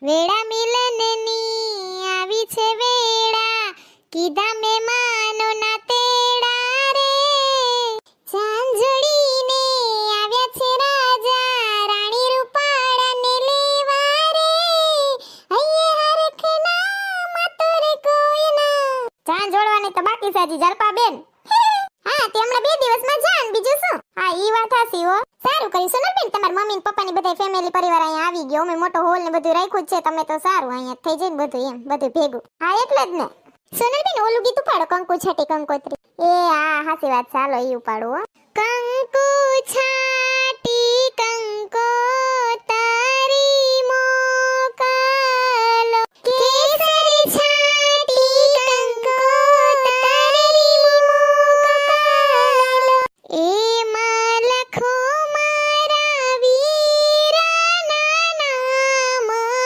વેળા મિલનની આવી છે વેળા, કીધા મહેમાનો ના તેડા રે. ચાંદડીને આવ્યા છે રાજા, રાણી રૂપાળાને લેવા રે. હૈયે હરખના માતરે કોઈના. ચાંદ જોડવાની તો બાકી છે હજી જલપાબેન. હા તે હમણાં 2 દિવસમાં જાન, બીજું શું? હા ઈ વાત હાસી હો. સારું કર્યું સોનલબેન, તમાર મમ્મી ને પપ્પા ની બધા ફેમિલી પરિવાર અહીંયા આવી ગયો. અમે મોટો હોલ ને બધું રાખ્યું જ છે. તમે તો સારું અહીંયા થઈ જાય ને બધું એમ બધું ભેગું. હા એટલે જ ને. સોનલબેન ઓલું ગીત ઉપાડો, કંકુ છટી કંકોત્રી. એ હા હાસી વાત, ચાલો ઈ ઉપાડો હો. કંકુ છા